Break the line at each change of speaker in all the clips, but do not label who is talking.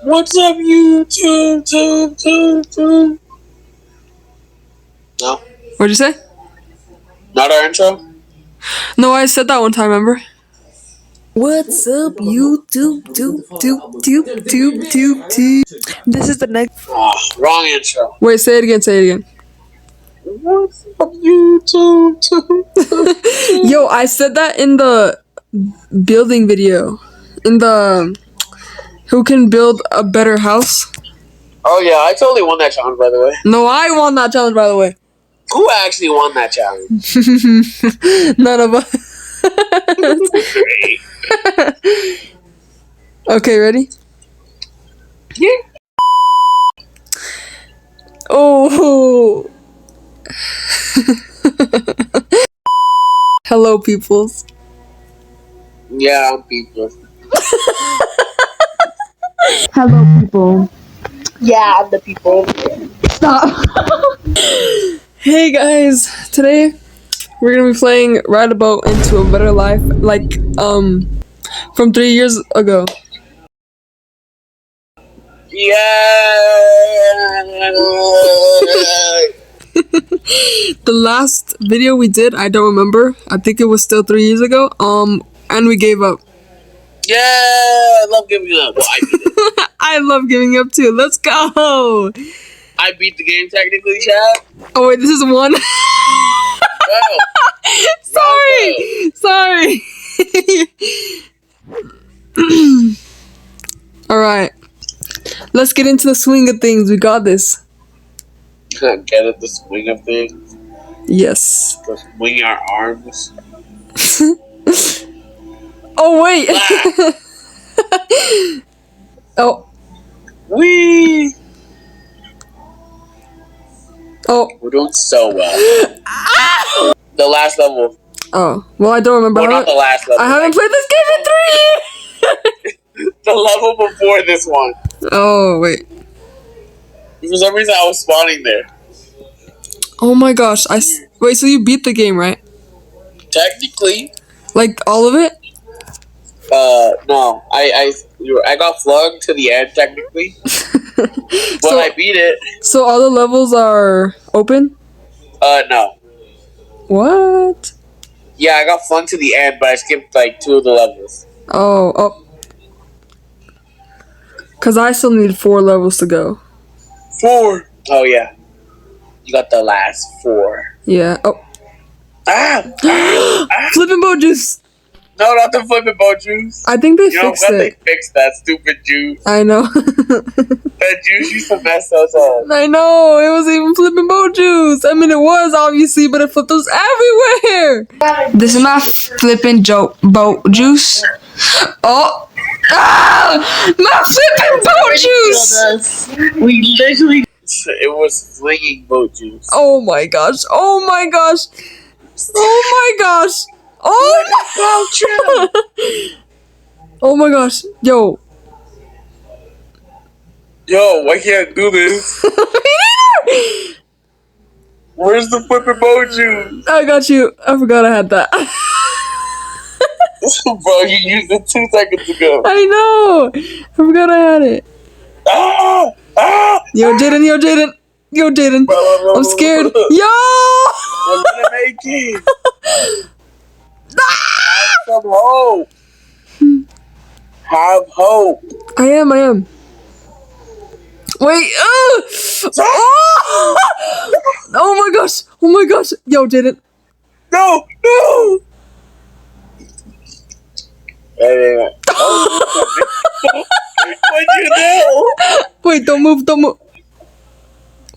What's up, YouTube? Tube? No,
What'd you say?
not our intro.
No, I said that one time, remember?
What's up, YouTube? This is the next.
Oh, wrong intro.
Wait, say it again.
What's up, YouTube?
Yo, I said that in the building video. In the who can build a better house?
Oh yeah, I totally won that challenge, by the way.
No, I won that challenge, by the way.
Who actually won that challenge?
None of us. Okay, ready?
Yeah.
Oh. Hello, peoples.
Yeah, I'm people.
Hello, people.
Yeah, I'm the people.
Hey guys, today we're gonna be playing Ride a Boat into a Better Life, like from 3 years ago.
Yeah.
The last video we did, I don't remember. I think it was still 3 years ago. And we gave up.
Yeah, I love giving up. Well, I beat it.
I love giving up too. Let's go.
I beat the game technically, Chad.
Oh wait, this is one.
Well,
Sorry. All right. Let's get into the swing of things. We got this.
get at the swing of things.
Yes.
The swing our arms.
Oh wait. Oh.
Wee.
Oh.
We're doing so well. The last level.
Oh. Well, I don't remember.
Well, not the last level.
I haven't played this game in 3 years.
The level before this one.
Oh wait.
For some reason, I was spawning there.
Oh my gosh. Wait. So you beat the game, right?
Technically,
Like all of it?
no. I got flung to the end technically, but
So-
I beat it.
So all the levels are open?
No.
What?
Yeah, I got flung to the end, but I skipped like 2 of the levels.
Oh. Cause I still need 4 levels to go.
4. Oh yeah. You got the last 4.
Yeah. Oh.
Ah!
Flipping boat juice.
No, not the flipping boat juice.
I think they
You know
fixed
what? They
it.
fixed that stupid juice.
I know.
That juice used to mess us up.
I know. It was even flipping boat juice. I mean, it was obviously, but it flipped us everywhere. This is my flipping boat juice. Oh. Ah! My flipping boat juice.
We literally. It was flinging boat juice.
Oh my gosh. Oh my gosh. Oh my gosh. Yo.
Yo, I can't do this. Where's the flipping boat juice?
I got you. I forgot I had that.
Bro, you used it 2 seconds ago.
I know. I forgot I had it.
Ah! Ah!
Yo, Jaden. I'm scared. Yo!
I'm gonna make it. Have some hope. Have hope.
I am. Wait. Oh! Oh my gosh. Yo, Jaden.
No! Hey. What'd you do?
Wait, don't move. Wait,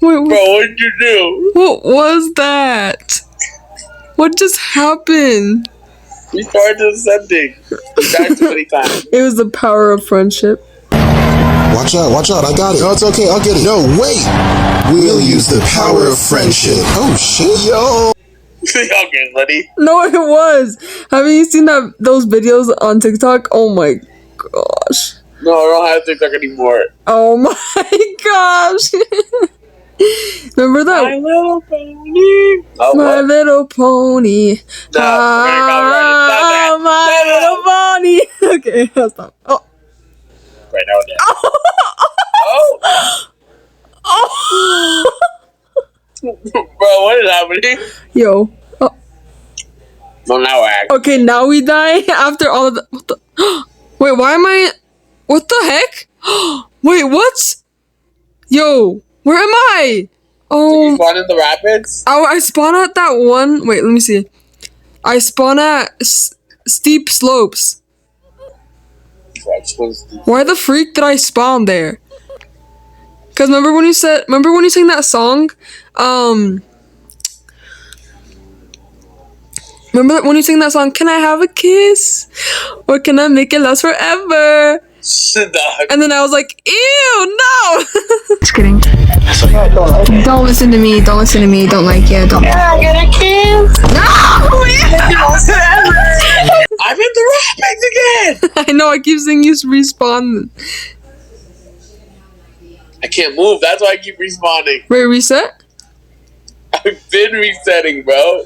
Bro, what'd you do?
what was that? What just happened?
We started ascending. We died too many times.
It was the power of friendship.
Watch out, I got it. No, it's okay, I'll get it. No, wait! We'll use the power of friendship. Oh, shit, yo!
Okay, buddy.
No, it was. Haven't you seen those videos on TikTok? Oh my gosh.
No, I don't have TikTok anymore.
Oh my gosh. Remember that?
My little pony. Oh,
My
what?
little pony.
No, we're gonna copyright it. Stop that.
My little pony. Okay, I'll stop. Oh.
Right now. comedy.
Yo. Oh,
Well, now we're acting.
okay, now we die after all of the. What the? Wait, why am I? What the heck? Wait, what? Yo, where am I?
Did you
Oh,
spawn in the rapids?
I spawn at that one. Wait, let me see. I spawn at steep slopes. Why the freak did I spawn there? Cause remember when you sang that song? Remember when you sang that song? Can I have a kiss, or can I make it last forever? And then I was like, ew, no. Just kidding. Don't listen to me. Don't listen to me. Don't like it. Don't.
Can I get a kiss?
No.
I'm in the rapids again.
I know. I keep saying you respawn.
I can't move. That's why I keep respawning.
Wait, reset?
I've been resetting, bro.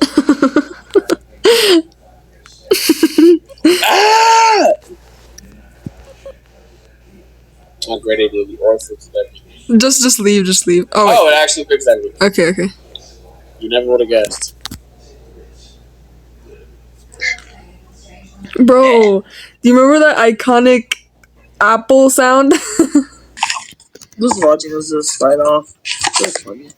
Ah! I'm ready to be orphans.
Just leave. Just leave. Oh,
Oh, it actually fixed everything.
okay.
You never would have guessed.
Bro, do you remember that iconic Apple sound?
Just watching us just fight off. So funny.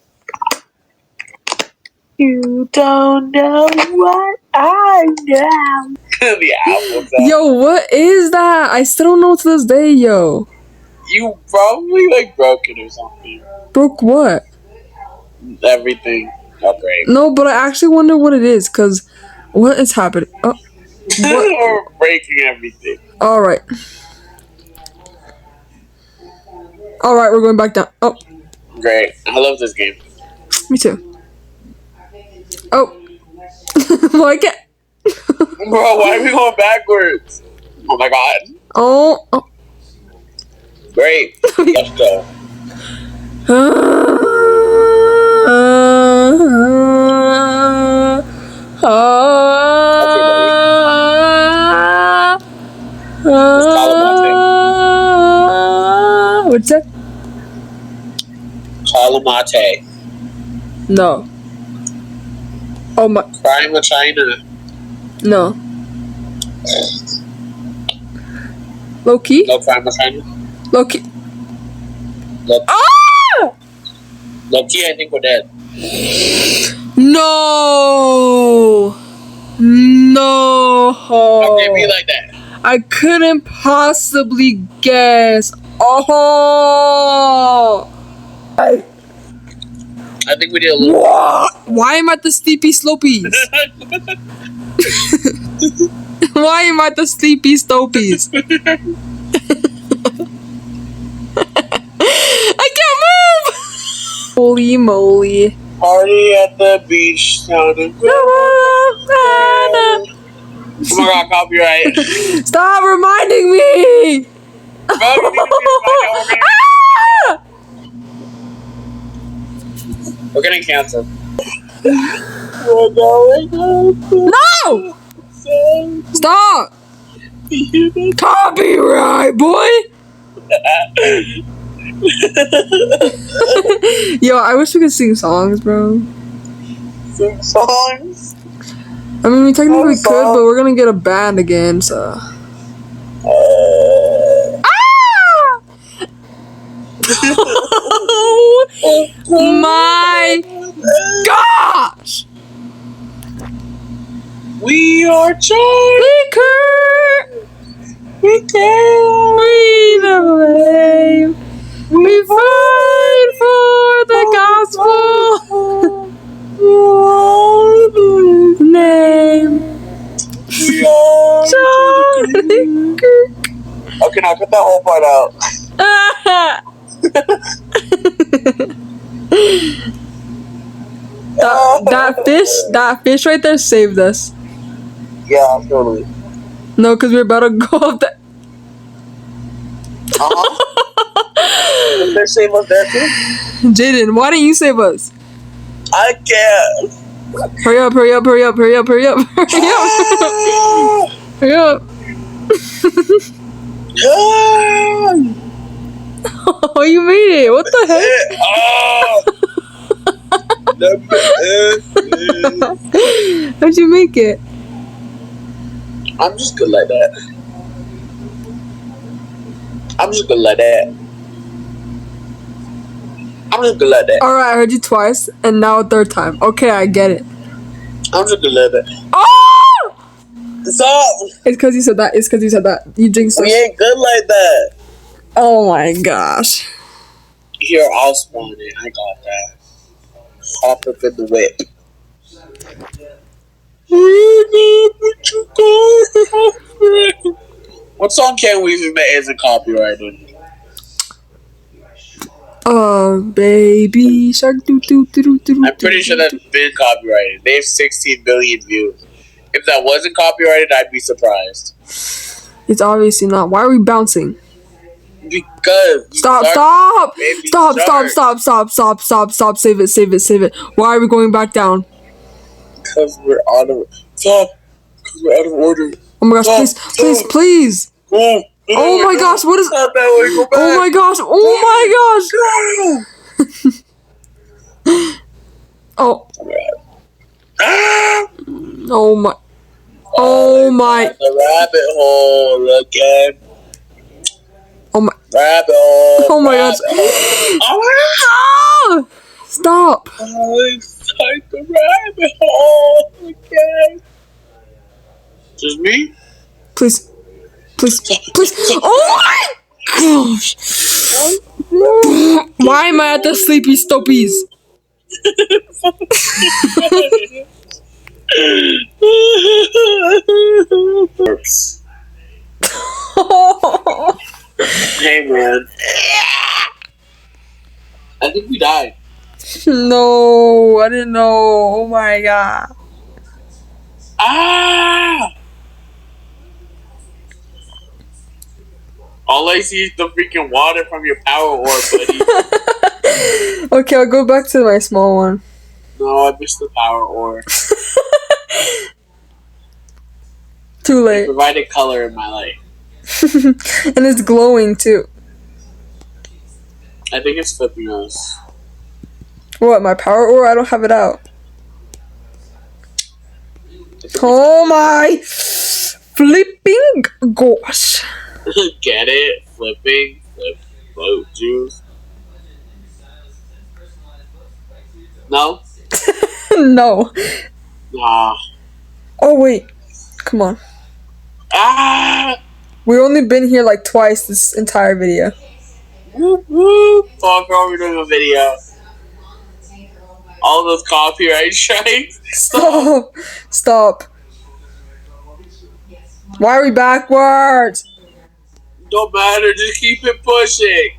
You don't know what I know.
The apple sound.
Yo, what is that? I still don't know to this day, yo.
You probably like broke it or something.
Broke what?
Everything. Oh, great.
No, but I actually wonder what it is, cause what is happening? Oh, what?
Or breaking everything.
All right. All right, we're going back down. Oh,
Great. I love this game.
me too. Oh, well, I can't.
Bro, why are we going backwards? Oh my god.
Oh.
Great. Let's go.
What's that?
Kalamate.
No. Oh my.
Crime of China.
No. Low key?
No crime of China.
Low key.
Low,
Ah!
low key, I think we're dead.
No. No.
How can it be like that?
I couldn't possibly guess. Oh.
I think we did a little.
What? Why am I at the steepy slopies? Why am I at the steepy stopies? I can't move! Holy moly.
Party at the beach sounded good. Oh my god, copyright.
Stop reminding me!
Bro, you need to be reminded. We're getting canceled. We're going
No! Stop! Copyright, boy! Yo, I wish we could sing songs, bro.
Sing songs.
I mean, we technically could, but we're gonna get a band again, so. Oh my gosh!
We are joined.
We carry the flame. We fight for the gospel. Name.
We are.
Charlie Kirk.
Okay, now cut that whole part out.
That fish right there saved us.
Yeah, totally.
No, because we're about to go up that.
Did they save us there too?
Jaden, why didn't you save us?
I can't.
Hurry up, hurry up, hurry up, hurry up, hurry up, hurry up. Hurry up. Oh, you made it. What the heck? How'd you make it?
I'm just good like that. I'm just good like that. I'm just good like that.
Alright, I heard you twice, and now a third time. Okay, I get it.
I'm just good like that.
Oh!
Stop!
It's because you said that. It's because you said that. You jinxed
We
us.
ain't good like that.
Oh my gosh.
Here, I'll spawn it. I got that. Hop up in the whip. What song can we even make isn't copyrighted?
Baby shark doo doo doo doo doo.
I'm pretty sure that's been copyrighted. They have 16 billion views. If that wasn't copyrighted, I'd be surprised.
It's obviously not. Why are we bouncing?
Because
Stop! Stop! Save it! Why are we going back down?
Because we're out of stop. Because we're out of order.
Oh my gosh! Please!
Go.
Oh my gosh! What is?
Not that way. Go back.
Oh my gosh! Oh!
Ah!
Oh my! Oh my!
The rabbit hole again.
Oh my!
Rabbit hole.
Oh my gosh!
Oh
Ah! Stop!
inside the rabbit hole again. Just me?
Please! Oh my gosh! Why am I at the sleepy stopies?
Oops. Hey man. I think we died.
No, I didn't know. Oh my god.
Ah! All I see is the freaking water from your power orb, buddy.
Okay, I'll go back to my small one.
No, I missed the power orb.
Too
It
late.
provided color in my life.
And it's glowing too.
I think it's flipping us.
What, my power ore? I don't have it out. Oh my flipping gosh.
Get it? Flipping? Float juice? No?
No.
Nah.
Oh wait. Come on.
Ah!
We've only been here like twice this entire video.
Whoop whoop! Fuck, are we doing a video? All those copyright strikes?
Stop. Why are we backwards?
Don't matter, just keep it pushing.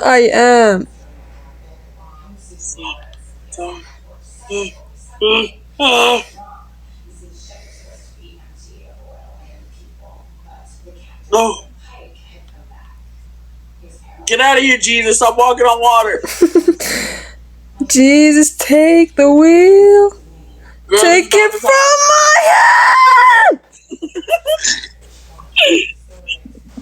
I am.
No. Get out of here, Jesus. Stop walking on water.
Jesus, take the wheel.
Girl,
Take it
stop.
from my hand.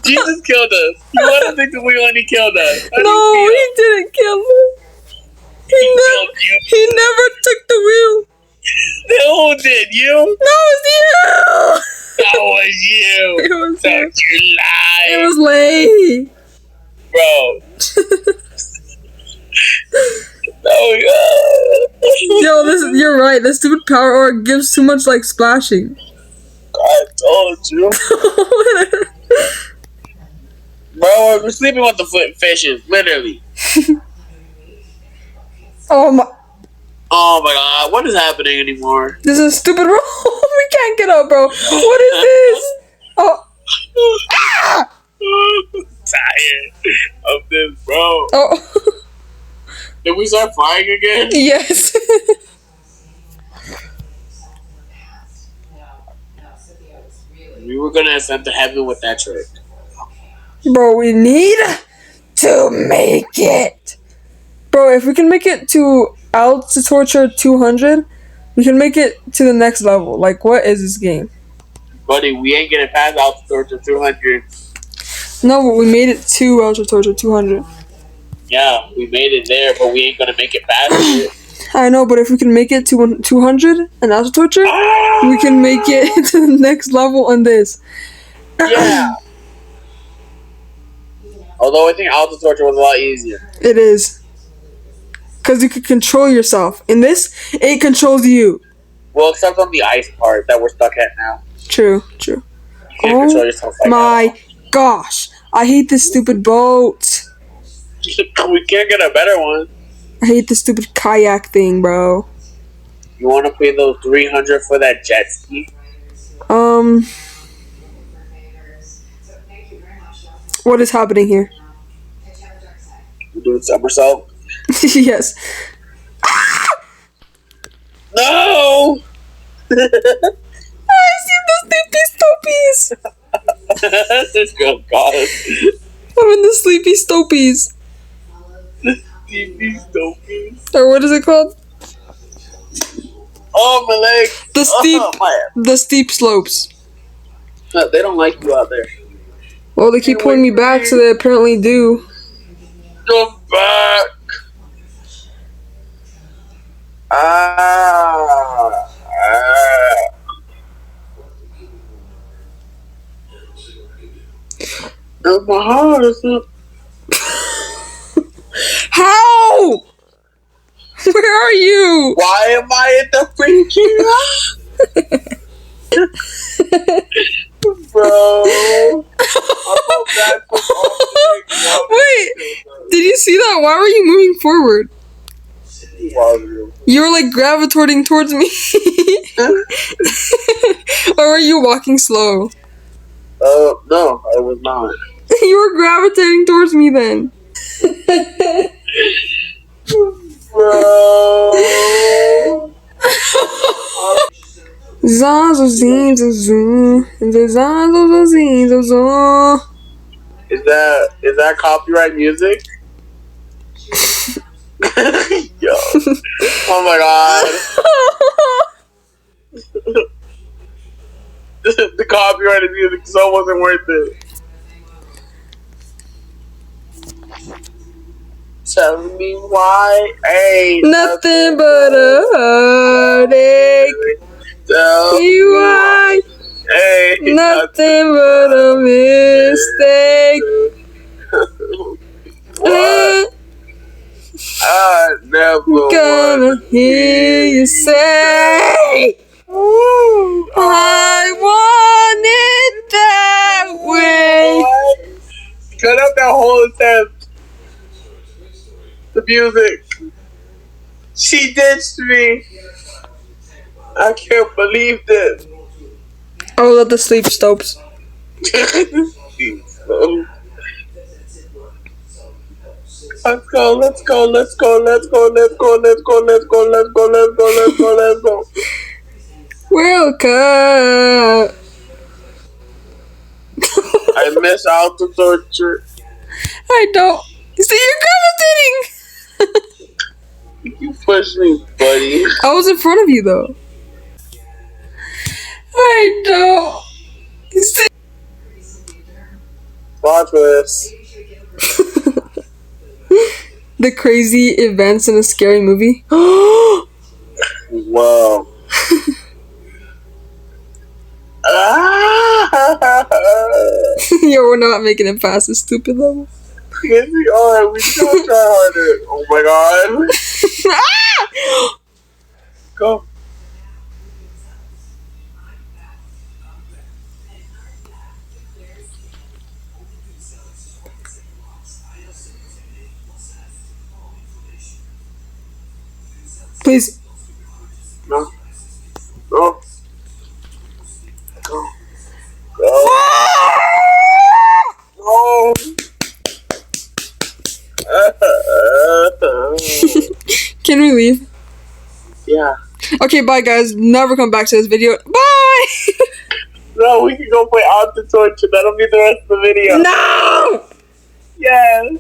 Jesus killed us. He let us take the wheel and he killed us. How do
No,
you
he didn't kill me. He never took the wheel.
feel? Who did? You?
No, it was you.
That was you.
It was you.
That you lied.
It was late.
Bro.
Yo, you're right. The stupid power orb gives too much like splashing.
I told you. Bro, we're sleeping with the fishes, literally.
Oh my!
Oh my god, what is happening anymore?
This is a stupid roll. We can't get up, bro. What is this? Oh! Ah!
Tired of this, bro.
Oh!
Did we start flying again?
Yes.
We were gonna ascend to heaven with that trick.
Bro, we need to make it. Bro, if we can make it to Altitude 200, we can make it to the next level. Like, what is this game?
Buddy, we ain't getting past Altitude 200.
No, but we made it to Altitude 200.
Yeah, we made it there, but we ain't gonna make it past it.
I know, but if we can make it to 200 and auto torture, we can make it to the next level on this.
Yeah. Although I think auto torture was a lot easier.
It is. Because you can control yourself. In this, it controls you.
Well, except on the ice part that we're stuck at now.
True, true.
You can't control yourself like
My gosh. I hate this stupid boat.
that. We can't get a better one.
I hate this stupid kayak thing, bro.
You want to pay those 300 for that jet ski?
What is happening here?
We're doing somersault.
Yes.
No!
I see the sleepy stopies.
This girl got us.
I'm in the sleepy stopies.
These dopies.
Or what is it called?
Oh, my leg.
The steep,
My.
the steep slopes.
They don't like you out there.
Well, they keep pulling me back, so they apparently do.
Come back. My heart is up.
How? Where are you?
Why am I in the freaking bro? I'm so bad for all things.
Wait, did you see that? Why were you moving forward? You were like gravitating towards me. Or were you walking slow?
No, I was not.
You were gravitating towards me then.
Bro. Is that copyright music? Yo. Oh my god. The copyrighted music so wasn't worth it. Tell me why ain't
Nothing but a heartache.
Tell
You are
ain't
nothing but a mistake.
I never
Gonna
wanna
hear you say, I want it that way.
Cut out that whole attempt. The music. She ditched me. I can't believe this.
Oh, let the sleep stopes.
Let's go, let's go, let's go, let's go, let's go, let's go, let's go, let's go, let's go, let's go, let's go.
Welcome.
I miss out the torture.
I don't. See, you're gravitating.
You push me, buddy.
I was in front of you though. I don't. See.
Watch this.
The crazy events in a scary movie.
Wow.
Yo, we're not making it past this stupid level.
Yes, we are. We gotta try harder. Oh my god. Go.
Please.
No. Go. Go. Go. No.
Can we leave?
Yeah.
Okay, bye guys. Never come back to this video. Bye!
No, we can go play out the torture. That'll be the rest of the video.
No!
Yes.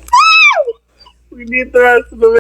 We need the rest of the video.